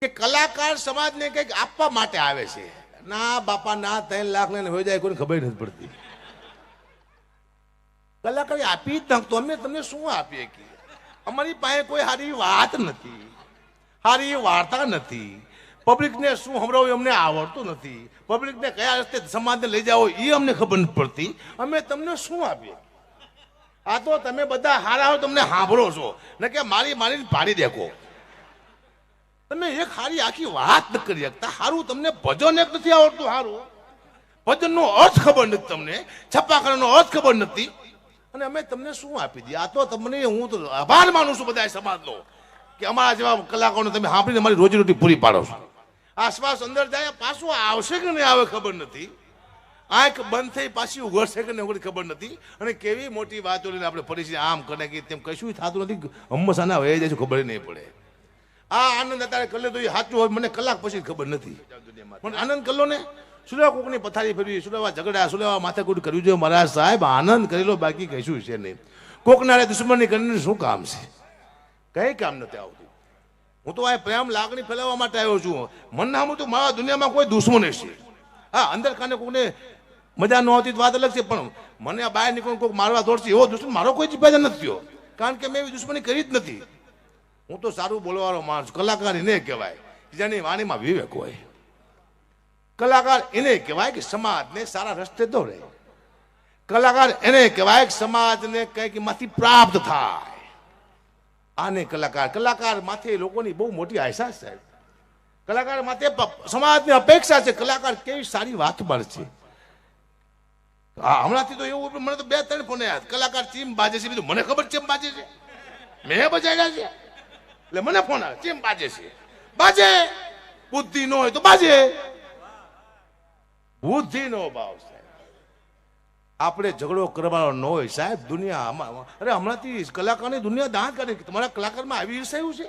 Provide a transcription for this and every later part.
કે કલાકાર સમાજને કંઈક આપવા માટે આવે છે. ના બાપા ના 3 લાખ લઈને હોય જાય કોઈને ખબર નથી પડતી. કલાકાર આપી જ નાખતો. અમે તમને શું આપીએ કે અમારી પાસે કોઈ સારી વાત નથી, સારી વાર્તા નથી. પબ્લિકને શું સંભળાવું અમને આવડતું નથી. પબ્લિકને કયા રસ્તે સમાજને લઈ જાઓ એ અમને ખબર નથી પડતી. અમે તમને શું આપીએ? આ તો તમે બધા હારા હો, તમને સાંભળો છો ને કે મારી મારીને પાડી દેખો. તમે એક સારી આખી વાત ન કરી શકતા. સારું તમને ભજન એક નથી આવડતું. સારું ભજનનો અર્થ ખબર નથી તમને, છપ્પાખાનાનો અર્થ ખબર નથી. અને અમે તમને શું આપી દઈએ? આ તો તમને હું તો આભાર માનું છું બધા સમાજનો કે અમારા જેવા કલાકારોને તમે સાંભળીને અમારી રોજીરોટી પૂરી પાડો છો. આસપાસ અંદર જાય પાછું આવશે કે નહીં આવે ખબર નથી. આંખ બંધ થઈ પાછી ઉઘડશે કે નહીં ખબર નથી. અને કેવી મોટી વાતો લઈને આપણે ફરી આમ કરે કે તેમ કશું થતું નથી. હંમેશા વહી જાય ખબર નહીં પડે. આ આનંદ અત્યારે કરી લે તો એ સાચું હોય મને કલાક પછી ખબર નથી. પણ આનંદ કરલો ને. સુલેવા કોકની પથારી ફેરવી, સુલેવા ઝઘડા, સુલેવા માથાકૂટ કર્યું છે. મહારાજ સાહેબ આનંદ કરી લો, બાકી કશું છે નહીં. કોકનારે દુશ્મની કરીને શું કામ છે? કઈ કામ નથી આવતું. હું તો આ પ્રેમ લાગણી ફેલાવવા માટે આવ્યો છું. મનના હું તો મારા દુનિયામાં કોઈ દુશ્મન છે. હા અંદર ખાને કોઈને મજા ન આવતી વાત અલગ છે, પણ મને આ બહાર નીકળીને કોઈ મારવા દોડશે એવો દુશ્મન મારો કોઈ જ પેદા નથી થયો. કારણ કે મેં એવી દુશ્મની કરી જ નથી. હું તો સારું બોલવાનો માણસ. કલાકાર એને કહેવાય જેની વાણીમાં વિવેક હોય. કલાકાર એને કહેવાય કે સમાજને સારા રસ્તે દોરે. કલાકાર એને કહેવાય કે સમાજને કંઈક માંથી પ્રાપ્ત થાય. આને કલાકાર. કલાકાર માથે લોકોની બહુ મોટી આશા છે. કલાકાર માથે સમાજની અપેક્ષા છે. કલાકાર કેવી સારી વાત મળશે. હા હમણાંથી તો એવું મને તો 2-3 ફોન યાદ. કલાકાર ચીમ બાજે છે. બીજું મને ખબર ચેમ બાજે છે, મેં બજાવ્યા છે એટલે મને ફોન આવે ચેમ બાજે છે. બાજે બુદ્ધિ ન હોય તો બાજે. બુદ્ધિ નો ભાવ સાહેબ. આપણે ઝઘડો કરવાનો ન હોય સાહેબ. દુનિયા અરે હમણાંથી કલાકારની દુનિયા દાંત કાઢે. તમારા કલાકારમાં આવી ઈર્ષાયું છે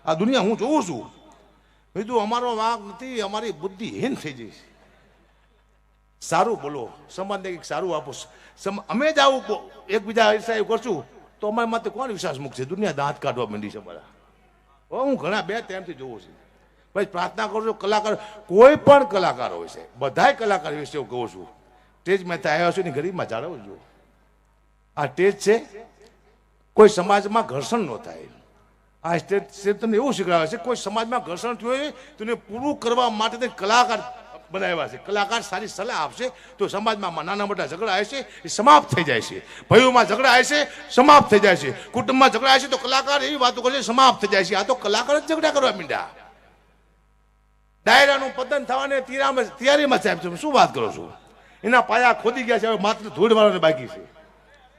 આ દુનિયા. હું જોઉં છું. બીજું અમારો વાંક નથી, અમારી બુદ્ધિ હીન થઈ જઈ છે. સારું બોલો, સમાજને કંઈક સારું આપો. અમે જ આવું એકબીજા ઈર્ષાયું કરશું તો અમારા માટે કોણ વિશ્વાસ મૂકશે? દુનિયા દાંત કાઢવા માંડી છે અમારા. હું ઘણા 2-3 થી જોઉં છું. ભાઈ પ્રાર્થના કરું છું કલાકાર કોઈ પણ કલાકાર હોય છે, બધા કલાકાર વિશે હું કહું છું. સ્ટેજ મેં આવ્યા છું ને ગરીબમાં જાળવજો. આ સ્ટેજ છે કોઈ સમાજમાં ઘર્ષણ ન થાય. આ સ્ટેજ તમને એવું શીખવાડે છે કોઈ સમાજમાં ઘર્ષણ થયું હોય તો એને પૂરું કરવા માટે કલાકાર બનાવ્યા છે. કલાકાર સારી સલાહ આપશે તો સમાજમાં નાના મોટા ઝઘડા આવે છે એ સમાપ્ત થઈ જાય છે. ભાઈઓમાં ઝઘડા આવે છે સમાપ્ત થઈ જાય છે. કુટુંબમાં ઝઘડા આવે છે તો કલાકાર એવી વાતો કરે છે સમાપ્ત થઈ જાય છે. આ તો કલાકાર જ ઝઘડા કરવા માંડ્યા. ડાયરાનું પતન થવાને તૈયારીમાં સાહેબ છે. શું વાત કરો છો? એના પાયા ખોદી ગયા છે. હવે માત્ર ધૂળ વાળાને બાકી છે.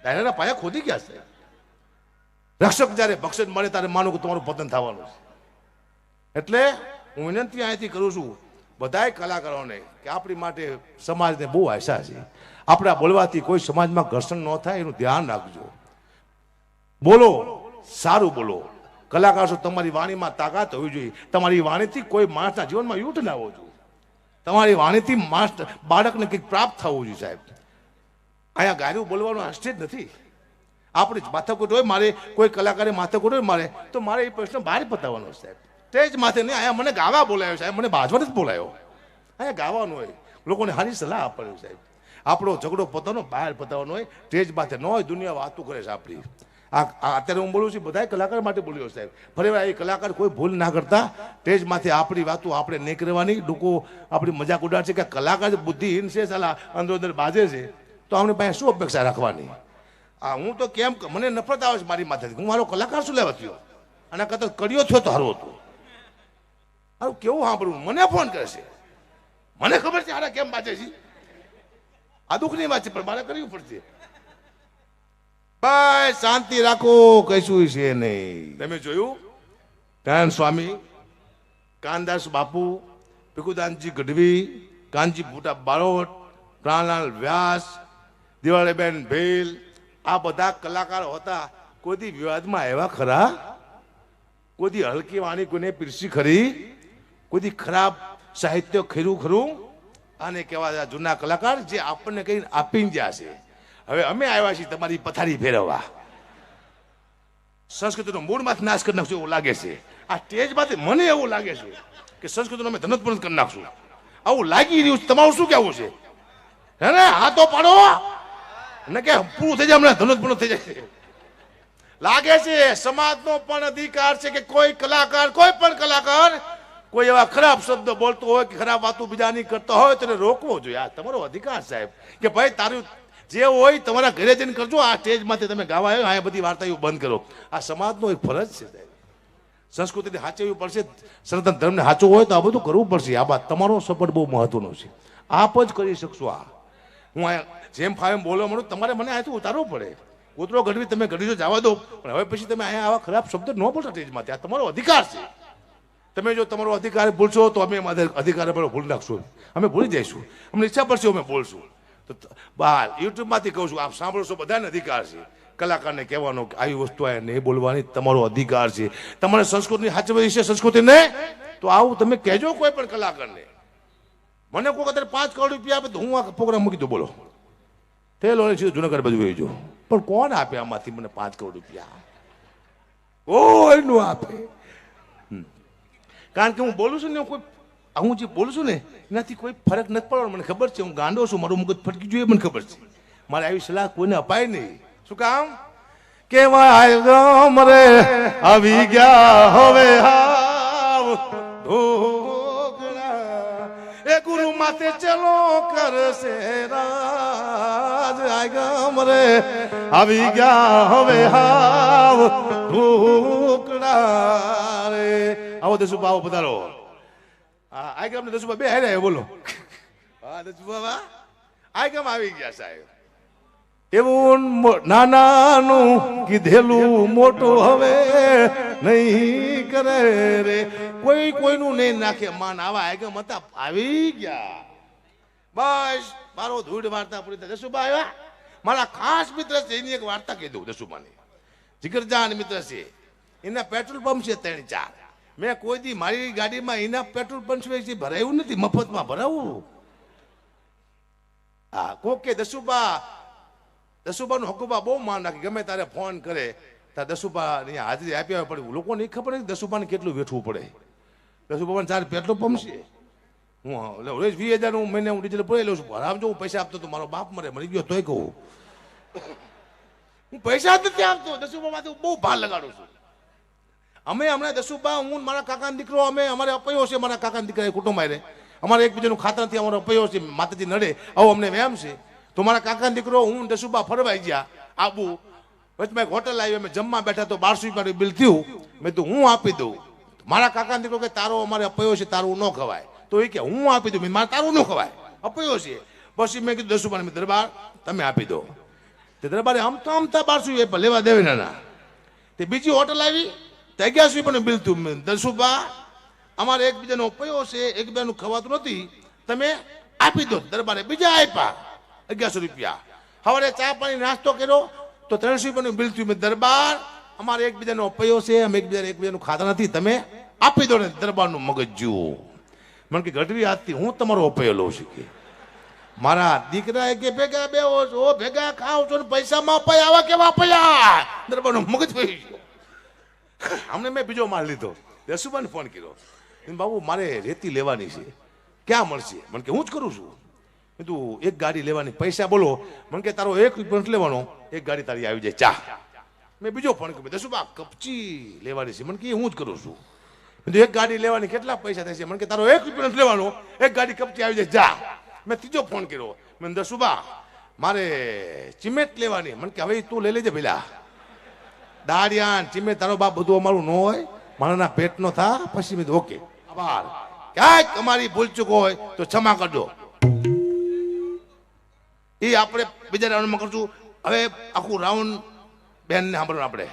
ડાયરાના પાયા ખોદી ગયા છે. રક્ષક જયારે બક્ષક મળે ત્યારે માનું કે તમારું પતન થવાનું છે. એટલે હું વિનંતી અહીંથી કરું છું બધાય કલાકારોને કે આપણી માટે સમાજને બહુ આશા છે. આપણા બોલવાથી કોઈ સમાજમાં ઘર્ષણ ન થાય એનું ધ્યાન રાખજો. બોલો, સારું બોલો. કલાકાર છો તમારી વાણીમાં તાકાત હોવી જોઈએ. તમારી વાણીથી કોઈ માણસના જીવનમાં યુદ્ધ ના હોવો જોઈએ. તમારી વાણીથી માણસ બાળકને કંઈક પ્રાપ્ત થવું જોઈએ સાહેબ. અહીંયા ગાયું બોલવાનું સ્ટેજ નથી. આપણે માથાકૂટ હોય મારે, કોઈ કલાકારે માથાકૂટ હોય મારે તો મારે એ પ્રશ્ન બહાર પતાવવાનો સાહેબ. સ્ટેજ માથે નહીં. અહીંયા મને ગાવા બોલાયો સાહેબ, મને બાજવા નથી બોલાયો. અહીંયા ગાવાનું હોય, લોકોને સારી સલાહ આપવાની સાહેબ. આપણો ઝઘડો પોતાનો બહાર પતાવવાનો હોય, સ્ટેજ માથે ન હોય. દુનિયા વાતો કરે છે આપણી. અત્યારે હું બોલું છું બધા કલાકાર માટે બોલ્યો સાહેબ. ફરીવાર એ કલાકાર કોઈ ભૂલ ના કરતા. સ્ટેજ માથે આપણી વાતો આપણે નહીં કરવાની. લોકો આપણી મજાક ઉડાડશે કે કલાકાર બુદ્ધિહીન છે, સાલા અંદર બાજે છે, તો આપણી પાસે શું અપેક્ષા રાખવાની? હું તો કેમ મને નફરત આવે છે મારી માથેથી. હું મારો કલાકાર શું લેવા થયો? આના કરતા કર્યો થયો તો સારું હતું. આવું કેવું સાંભળવું? મને ફોન કરે છે, મને ખબર છે આના કેમ બાજે છે. આ દુઃખની વાત છે પણ મારે કરવી પડશે. ભાઈ શાંતિ રાખો, કશું છે નહીં. તમે જોયું દયાનંદ સ્વામી, કાનદાસ બાપુ, ભીખુદાનજી ગઢવી, કાનજી બુટા બારોટ, પ્રાણલાલ વ્યાસ, દિવાળીબેન ભેલ, આ બધા કલાકારો હતા. કોઈ વિવાદમાં આવ્યા ખરા? કોઈ હલકી વાણી કોઈને પીરસી ખરી? કોઈ ખરાબ સાહિત્ય ખેરું ખરું? આને કહેવાય જૂના કલાકાર જે આપણને કઈ આપીને ગયા છે. હવે અમે આવ્યા છીએ તમારી પથારી ફેરવવા. સંસ્કૃતિનો મૂળમાંથી નાશ કરી નાખશું એવું લાગે છે. આ સ્ટેજમાંથી મને એવું લાગે છે કે સંસ્કૃતિનો અમે ધનતપૂર્ણ કરી નાખશું. આવું લાગી રહ્યું છે. તમારું શું કહેવું છે? હે ને? હા તો પાડો ને કે પૂરું થઈ જાય, હમણાં ધનતપૂર્ણ થઈ જાય. લાગે છે સમાજનો પણ અધિકાર છે કે કોઈ કલાકાર, કોઈ પણ કલાકાર કોઈ એવા ખરાબ શબ્દ બોલતો હોય કે ખરાબ વાતો બીજાની કરતો હોય તેને રોકવો જોઈએ. આ તમારો અધિકાર સાહેબ કે ભાઈ તારું જે હોય તમારા ઘરે જઈને કરજો. આ સ્ટેજમાંથી તમે ગાવા આવ્યો આ બધી વાર્તાઓ બંધ કરો. આ સમાજનો એક ફરજ છે સાહેબ. સંસ્કૃતિને સાચવવી પડશે, સનાતન ધર્મને સાચવું હોય તો આ બધું કરવું પડશે. આ વાત તમારો સપોર્ટ બહુ મહત્વનો છે. આપ જ કરી શકશો. આ હું આ જેમ ફાવે બોલવા મળું તમારે મને અહીંથી ઉતારવું પડે. કૂતરો ગઢવી તમે ગઢવી તો જવા દો, પણ હવે પછી તમે અહીંયા આવા ખરાબ શબ્દ ન બોલતા સ્ટેજમાંથી. આ તમારો અધિકાર છે. તમે જો તમારો અધિકાર ભૂલશો તો અમે અધિકાર પર ભૂલ નાખશું. અમે ભૂલી જઈશું. અમને ઈચ્છા પડશે અમે બોલશું. તો બહાર યુટ્યુબમાંથી કહું છું, આપ સાંભળશો, બધાને અધિકાર છે. કલાકારને કહેવાનો કે આવી વસ્તુ આ નહીં બોલવાની તમારો અધિકાર છે. તમારે સંસ્કૃતિની સાચવવી છે સંસ્કૃતિને, તો આવું તમે કહેજો કોઈ પણ કલાકારને. મને કોઈ અત્યારે 5 કરોડ રૂપિયા આપે તો હું આ પ્રોગ્રામ મૂકી દઉં. બોલો તે લો સીધું જુનાગઢ બાજુ વહીજો. પણ કોણ આપે આમાંથી મને 5 કરોડ રૂપિયા? કોઈ નું આપે. કારણ કે હું બોલું છું ને, કોઈ હું જે બોલું છું ને એનાથી કોઈ ફરક નથી પડવાનો. મને ખબર છે હું ગાંડો છું, મારું મગજ ફટકી જોઈએ મને ખબર છે. મારે આવી સલાહ કોઈને અપાય નહીં. શું કામ? કેવાય ગામ રે આવી ગયા હવે હાવ ઢોકળા, એ ગુરુ માથે ચલો કરશે રાજ. આ ગામ રે આવી ગયા હવે હાવ ઢોકળા રે. આવો દસુબા, આવો પધારો. હા આ ગામ ને દસુબા બે હારે બોલો. હા દસુબા આ ગામ આવી ગયા સાહેબ. એવું નાનાનું કીધેલું મોટું હવે નહીં કરે રે. કોઈ કોઈનું નહીં નાખે માન. આવા આગમ હતા આવી ગયા. બસ મારો ધૂળ વાર્તા પૂરી થાય. દસુબા આવ્યા. મારા ખાસ મિત્ર છે એની એક વાર્તા કહી દઉં. દસુબાની જીગરજાન મિત્ર છે. એના પેટ્રોલ પંપ છે 3-4. મેં કોઈ દી મારી ગાડીમાં એના પેટ્રોલ પંપ છે ભરાયું નથી, મફતમાં ભરાવું. હા કોક કે દસુબાનું હકુબા બહુ માન રાખે. ગમે તારે ફોન કરે ત્યારે દસુબાની હાજરી આપી આવે પડે. લોકોને એ ખબર નથી દસુબાને કેટલું વેઠવું પડે. દસુબાને 4 પેટ્રોલ પંપ છે. હું રોજ 20,000 હું મહિને હું ડીઝલ પુરાઈ લઉં છું. ભરાવજો. હું પૈસા આપતો તો મારો બાપ મરી ગયો તોય કહું હું પૈસા જ નથી આપતો. દસુબામાંથી હું બહુ ભાર લગાડું છું. અમે હમણાં દસુબા, હું મારા કાકાનો દીકરો, અમે અમારે અપયો છે. મારા કાકાના દીકરા કુટુંબ આવે અમારે એકબીજાનું ખાતર નથી. અમારો અપયો છે. માતાજી નડે આવો અમને વ્યાયામ છે. તો મારા કાકાનો દીકરો હું દસુબા ફરવાઈ ગયા આબુ. વચમાં એક હોટલ આવી, અમે જમવા બેઠા તો 1200 રૂપિયાનું બિલ થયું. મેં તો હું આપી દઉં. મારા કાકાનો દીકરો કે તારો અમારે અપયો છે, તારું ન ખવાય. તો એ કે હું આપી દઉં. મારે તારું ન ખવાય, અપયો છે. પછી મેં કીધું દસુબાને દરબાર તમે આપી દો. તે દરબારે અમતા 1200 રૂપિયા લેવા દેવે ના. તે બીજી હોટલ આવી 1100 રૂપિયાનું બિલ થયું. દસુબા અમારે એકબીજાનો અપયો છે, એકબીજાનું ખવાતું નથી, તમે આપી દો. દરબારે બીજા આપ્યા 1100 રૂપિયા. સવારે ચા પાણી નાસ્તો કર્યો તો 300 રૂપિયાનું બિલ થયું. દરબાર અમારે એકબીજાનો અપયો છે, અમે એકબીજાનું ખાતા નથી, તમે આપી દો ને. દરબારનું મગજ જુઓ. મને કે ગઢવી હાથથી હું તમારો અપયો લઉં છું કે મારા દીકરા કે ભેગા બેહો છો, ભેગા ખાવ છો ને પૈસામાં અપાય. આવા કેવા અપાયા? દરબારનું મગજ વહી ગયું. અમને મેં બીજો માલ લીધો. દસુબાને ફોન કર્યો, બાબુ મારે રેતી લેવાની છે, ક્યાં મળશે? મને કે હું જ કરું છું. તું એક ગાડી લેવાની, પૈસા બોલો. મને કે તારો 1 રૂપિયો લેવાનો, એક ગાડી તારી આવી જાય ચા. મેં બીજો ફોન કર્યો, દસુબા કપચી લેવાની છે. મને કે હું જ કરું છું. એક ગાડી લેવાની કેટલા પૈસા થાય છે? મને કે તારો 1 રૂપિયો લેવાનો, એક ગાડી કપચી આવી જાય જા. મેં ત્રીજો ફોન કર્યો, મેં દસુબા મારે ચિમેટ લેવાની. મને કે હવે તું લઈ લેજે પેલા દાડિયાન ચિમેટ. તારો બાપ બધું અમારું ન હોય, મારાના પેટ નો થા. પછી મેં ઓકે આભાર. ક્યાંક અમારી ભૂલચૂક હોય તો ક્ષમા કરજો. એ આપણે બીજા રાઉન્ડમાં કરશું. હવે આખું રાઉન્ડ બેનને સાંભળવાનું આપણે.